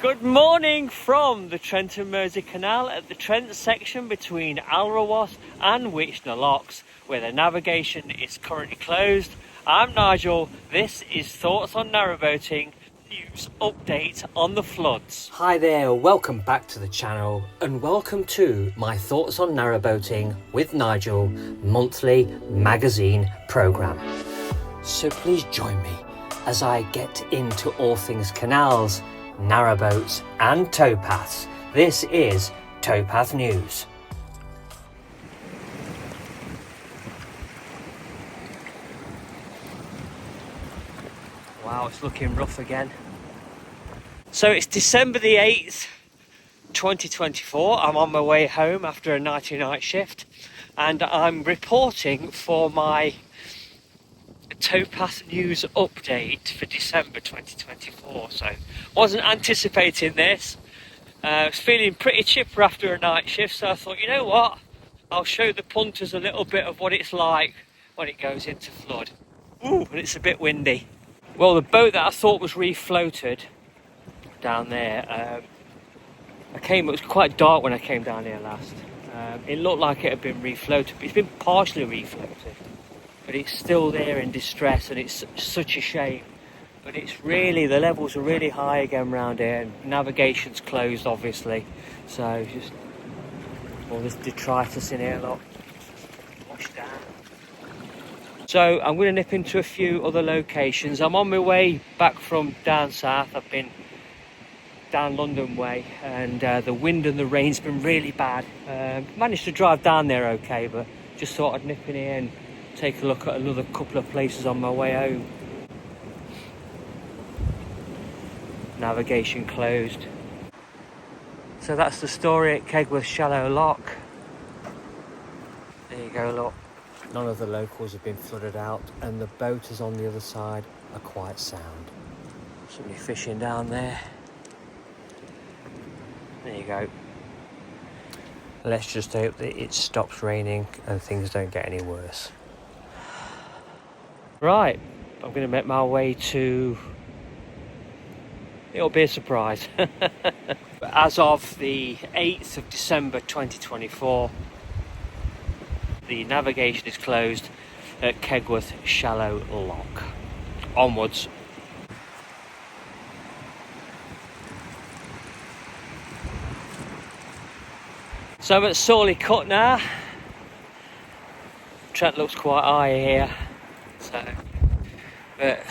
Good morning from the Trent and Mersey Canal at the Trent section between Narrowboat and Witchner Locks, where the navigation is currently closed. I'm Nigel. This is Thoughts on Narrowboating, news update on the floods. Hi there, welcome back to the channel and welcome to my Thoughts on Narrowboating with Nigel monthly magazine programme. So please join me as I get into all things canals, narrowboats and towpaths. This is Towpath News. Wow, it's looking rough again. So it's December the 8th, 2024. I'm on my way home after a night shift and I'm reporting for my Towpath News update for December 2024. So wasn't anticipating this. I was feeling pretty chipper after a night shift, so I thought, you know what, I'll show the punters a little bit of what it's like when it goes into flood. Ooh, and it's a bit windy. Well, the boat that I thought was refloated down there, it was quite dark when I came down here last. It looked like it had been refloated, but it's been partially refloated. But it's still there in distress, and it's such a shame. But it's really, the levels are really high again around here, and navigation's closed obviously. So just all this detritus in here, look, washed down. So I'm going to nip into a few other locations. I'm on my way back from down south. I've been down London way, and the wind and the rain's been really bad. Managed to drive down there okay, but just thought I'd nip in here and take a look at another couple of places on my way home. Navigation closed. So that's the story at Kegworth Shallow Lock. There you go, look. None of the locals have been flooded out and the boaters on the other side are quite sound. Somebody fishing down there. There you go. Let's just hope that it stops raining and things don't get any worse. Right, I'm going to make my way to... It'll be a surprise. As of the 8th of December 2024, the navigation is closed at Kegworth Shallow Lock. Onwards. So I'm at Sorley Cut now. Trent looks quite high here, so, but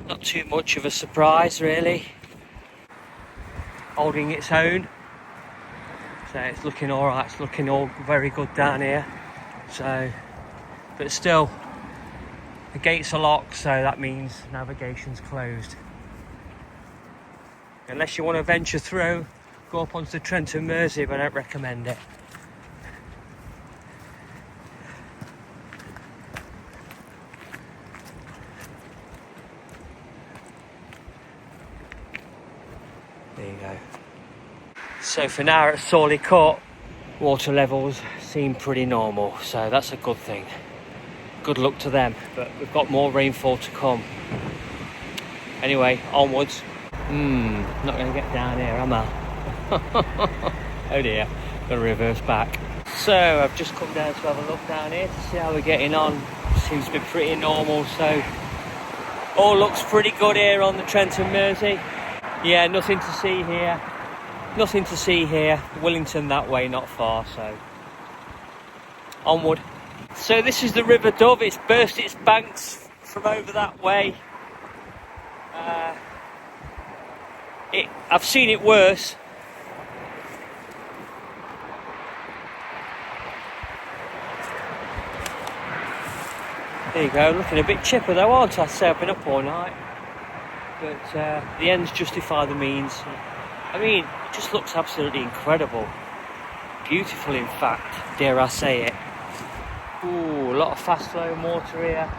not too much of a surprise really. Holding its own, so it's looking all right. It's looking all very good down here. So, but still, the gates are locked, so that means navigation's closed. Unless you want to venture through, go up onto the Trent and Mersey, but I don't recommend it. There you go. So for now at Sorley Cut, water levels seem pretty normal, so that's a good thing. Good luck to them, but we've got more rainfall to come. Anyway, onwards. Not going to get down here, am I? Oh dear, gonna reverse back. So I've just come down to have a look down here to see how we're getting on. Seems to be pretty normal, so all looks pretty good here on the Trent and Mersey. Yeah, nothing to see here. Nothing to see here. Willington that way, not far, so onward. So this is the River Dove. It's burst its banks from over that way. I've seen it worse. There you go, looking a bit chipper though, aren't I? Say I've been up all night. But the ends justify the means. I mean, it just looks absolutely incredible. Beautiful, in fact, dare I say it. Ooh, a lot of fast flowing water here.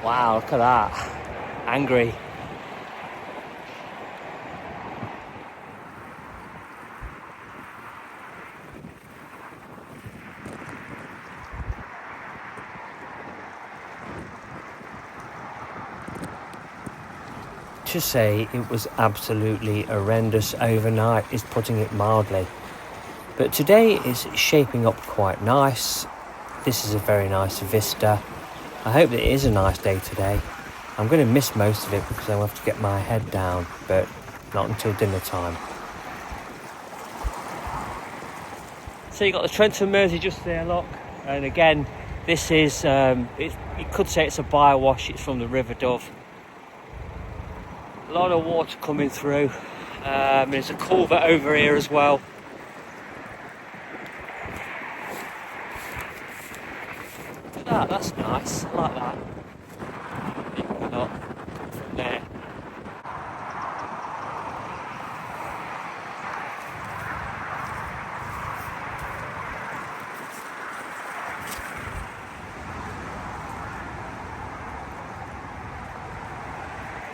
Wow, look at that. Angry. to say it was absolutely horrendous overnight is putting it mildly. But today is shaping up quite nice. This is a very nice vista. I hope that it is a nice day today. I'm going to miss most of it because I'll have to get my head down, but not until dinner time. So you've got the Trent and Mersey just there, look. And again, this is, you could say it's a biowash. It's from the River Dove. A lot of water coming through. There's a culvert over here as well. Look at that, that's nice. I like that. Look, from there.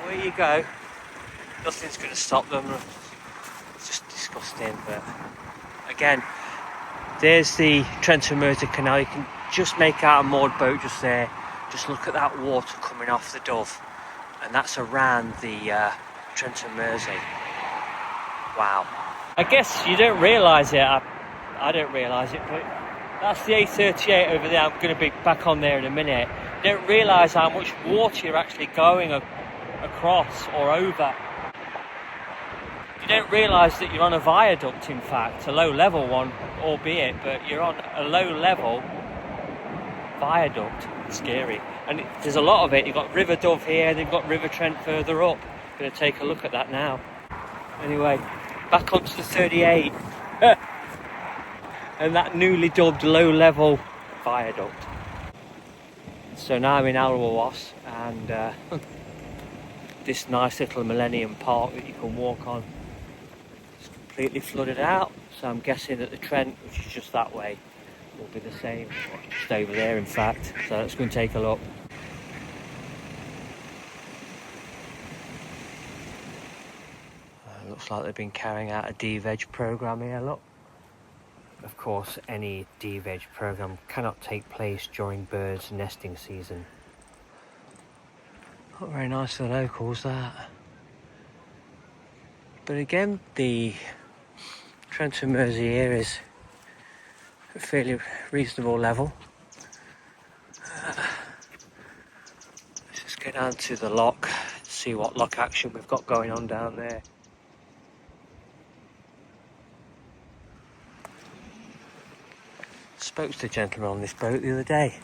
Where you go, nothing's going to stop them. It's just disgusting. But again, there's the Trent and Mersey Canal. You can just make out a moored boat just there. Just look at that water coming off the Dove, and that's around the Trent and Mersey. Wow. I guess you don't realise it. I don't realise it, but that's the A38 over there. I'm going to be back on there in a minute. You don't realise how much water you're actually going across or over. You don't realise that you're on a viaduct, in fact, a low level one, albeit, but you're on a low level viaduct. It's scary. And there's a lot of it. You've got River Dove here, they've got River Trent further up. I'm going to take a look at that now. Anyway, back onto the 38 and that newly dubbed low level viaduct. So now I'm in Narrowboat, and this nice little Millennium Park that you can walk on is completely flooded out. So I'm guessing that the Trent, which is just that way, will be the same, or just over there in fact. So let's go and take a look. Looks like they've been carrying out a de-veg programme here, look. Of course, any de-veg programme cannot take place during birds' nesting season. Not very nice for the locals, that. But again, the Trent and Mersey here is a fairly reasonable level. Let's just go down to the lock, see what lock action we've got going on down there. Spoke to the gentleman on this boat the other day.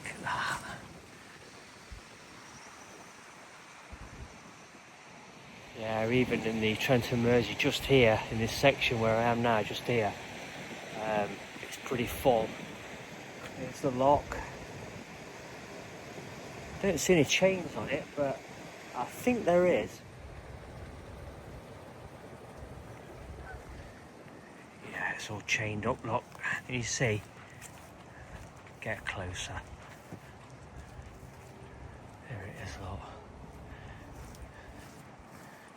Look at that. Yeah, even in the Trent and Mersey, just here, in this section where I am now, just here, it's pretty full. There's the lock. Don't see any chains on it, but I think there is. It's all chained up, look. Can you see? Get closer. There it is, look.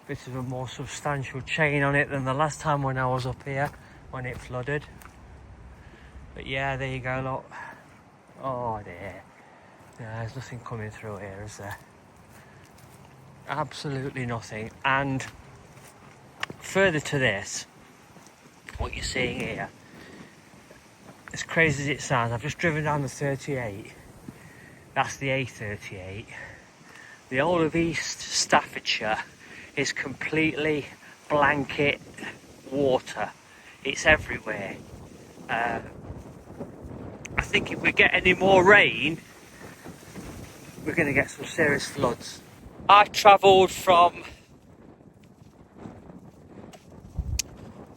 Bit of a more substantial chain on it than the last time when I was up here, when it flooded. But yeah, there you go, look. Oh dear. Yeah, there's nothing coming through here, is there? Absolutely nothing. And further to this, what you're seeing here, as crazy as it sounds, I've just driven down the 38. That's the A38. The whole of East Staffordshire is completely blanket water. It's everywhere. I think if we get any more rain, we're going to get some serious floods. I travelled from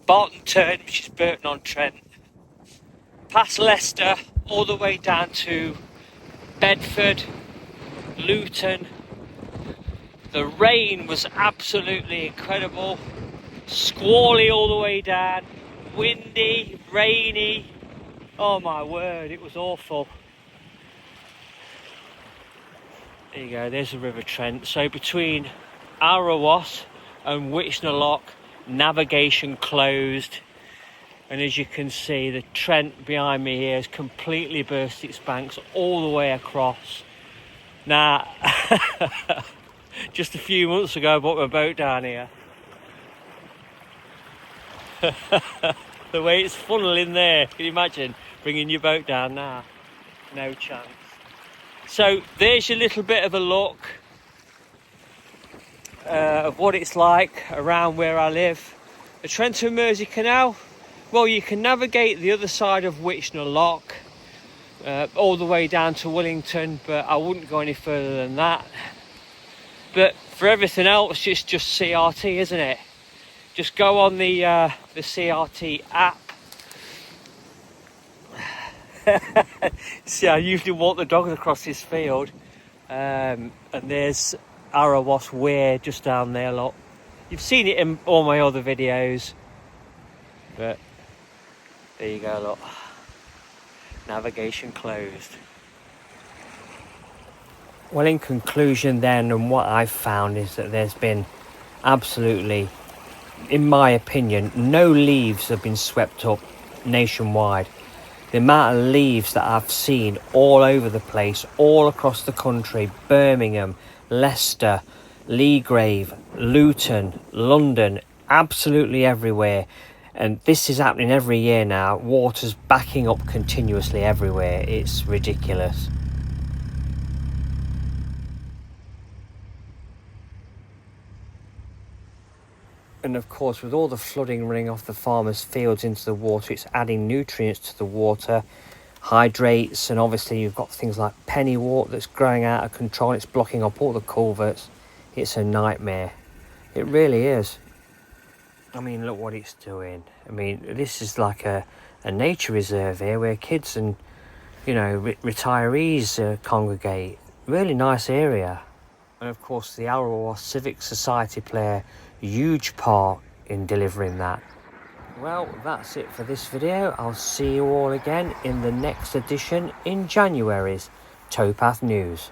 Barton Turn, which is Burton-on-Trent, past Leicester, all the way down to Bedford, Luton. The rain was absolutely incredible. Squally all the way down, windy, rainy. Oh my word, it was awful. There you go, there's the River Trent. So between Narrowboat and Witchner Lock, navigation closed, and as you can see, the Trent behind me here has completely burst its banks all the way across. Now, just a few months ago I bought my boat down here. The way it's funneling there, can you imagine bringing your boat down now? No chance. So there's your little bit of a look of what it's like around where I live. The Trent and Mersey Canal, well, you can navigate the other side of Witchnell Lock all the way down to Willington, but I wouldn't go any further than that. But for everything else, it's just CRT, isn't it? Just go on the CRT app. See, I usually walk the dogs across this field, and there's Arrowas Weir just down there. Look, you've seen it in all my other videos, but there you go. Look, navigation closed. Well, in conclusion then, and what I've found is that there's been absolutely, in my opinion, no leaves have been swept up nationwide. The amount of leaves that I've seen all over the place, all across the country, Birmingham, Leicester, Leagrave, Luton, London, absolutely everywhere. And this is happening every year now. Water's backing up continuously everywhere. It's ridiculous. And of course, with all the flooding running off the farmers' fields into the water, it's adding nutrients to the water, hydrates, and obviously you've got things like pennywort that's growing out of control. It's blocking up all the culverts. It's a nightmare. It really is. I mean, look what it's doing. I mean, this is like a nature reserve here where kids and, you know, retirees congregate. Really nice area. And of course, the Arrowas Civic Society play a huge part in delivering that. Well, that's it for this video. I'll see you all again in the next edition in January's Towpath News.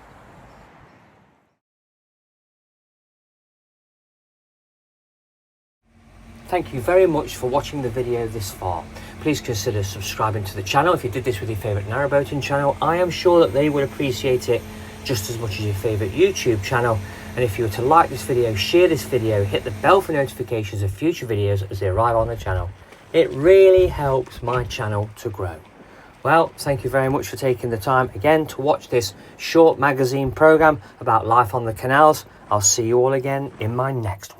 Thank you very much for watching the video this far. Please consider subscribing to the channel if you did this with your favourite narrowboating channel. I am sure that they would appreciate it just as much as your favourite YouTube channel. And if you were to like this video, share this video, hit the bell for notifications of future videos as they arrive on the channel. It really helps my channel to grow. Well, thank you very much for taking the time again to watch this short magazine programme about life on the canals. I'll see you all again in my next one.